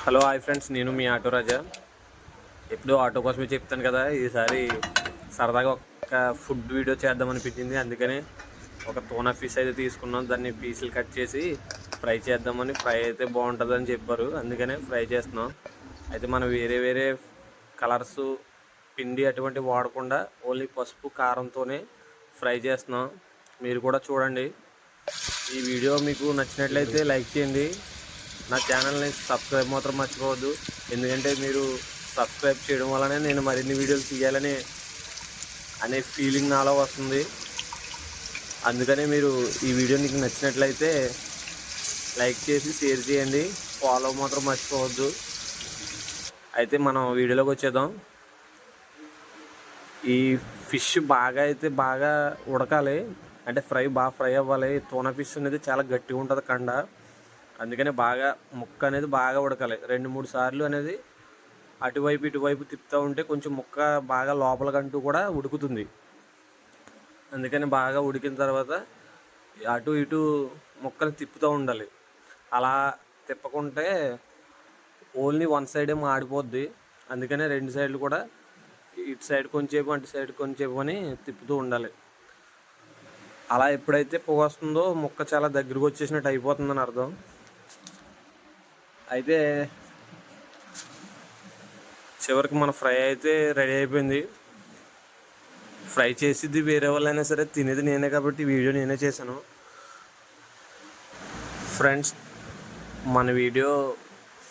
Hello hi friends, నేను మీ auto రాజా. ఎప్పుడూ auto కోసమే చెప్తాను కదా, ఈసారి సరదాగా ఒక ఫుడ్ వీడియో చేద్దామనిపించింది. అందుకని ఒక టూనా ఫిష్ అయితే తీసుకున్నాం. దాన్ని పీసులు కట్ చేసి ఫ్రై చేద్దామని. ఫ్రై అయితే బాగుంటుందని చెప్పారు, అందుకనే ఫ్రై చేస్తున్నాం. అయితే మనం వేరే వేరే కలర్స్, పిండి అటువంటివి వాడకుండా ఓన్లీ పసుపు కారంతోనే ఫ్రై చేస్తున్నాం. మీరు కూడా చూడండి. ఈ వీడియో మీకు నచ్చినట్లయితే లైక్ చేయండి. నా ఛానల్ని సబ్స్క్రైబ్ మాత్రం మర్చిపోవద్దు. ఎందుకంటే మీరు సబ్స్క్రైబ్ చేయడం వల్లనే నేను మరిన్ని వీడియోలు తీయాలని అనే ఫీలింగ్ నాలో వస్తుంది. అందుకనే మీరు ఈ వీడియో మీకు నచ్చినట్లయితే లైక్ చేసి షేర్ చేయండి. ఫాలో మాత్రం మర్చిపోవద్దు. అయితే మనం వీడియోలోకి వచ్చేద్దాం. ఈ ఫిష్ బాగా ఉడకాలి, అంటే బాగా ఫ్రై అవ్వాలి. టూనా ఫిష్ అనేది చాలా గట్టిగా ఉంటుంది కండ. అందుకనే ముక్క అనేది బాగా ఉడకాలి. 2-3 సార్లు అనేది అటువైపు ఇటువైపు తిప్పుతూ ఉంటే కొంచెం ముక్క బాగా లోపలికంటూ కూడా ఉడుకుతుంది. అందుకని బాగా ఉడికిన తర్వాత అటు ఇటు ముక్కలు తిప్పుతూ ఉండాలి. అలా తిప్పకుంటే ఓన్లీ వన్ సైడే మాడిపోద్ది. అందుకనే 2 సైడ్లు కూడా ఇటు సైడ్ కొంచెంసేపు అటు సైడ్ కొంచెంసేపు అని తిప్పుతూ ఉండాలి. అలా ఎప్పుడైతే పొగ వస్తుందో ముక్క చాలా దగ్గరకు వచ్చేసినట్టు అయిపోతుందని అర్థం. అయితే చివరికి మన ఫ్రై అయితే రెడీ అయిపోయింది. ఫ్రై చేసేది వేరే వాళ్ళైనా సరే, తినేది నేనే కాబట్టి వీడియో నేనే చేశాను. ఫ్రెండ్స్, మన వీడియో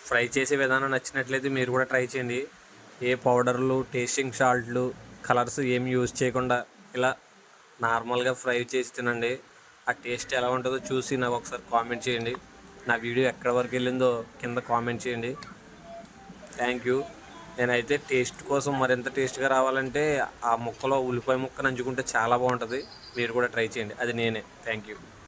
ఫ్రై చేసే విధానం నచ్చినట్లయితే మీరు కూడా ట్రై చేయండి. ఏ పౌడర్లు, టేస్టింగ్ సాల్ట్లు, కలర్స్ ఏమి యూజ్ చేయకుండా ఇలా నార్మల్గా ఫ్రై చేసి తినండి. ఆ టేస్ట్ ఎలా ఉంటుందో చూసి నాకు ఒకసారి కామెంట్ చేయండి. నా వీడియో ఎక్కడి వరకు వెళ్ళిందో కింద కామెంట్ చేయండి. Thank you. నేనైతే టేస్ట్ కోసం మరింత టేస్ట్గా రావాలంటే ఆ ముక్కలో ఉల్లిపాయ ముక్క నంచుకుంటే చాలా బాగుంటుంది. మీరు కూడా ట్రై చేయండి. అది నేనే. Thank you.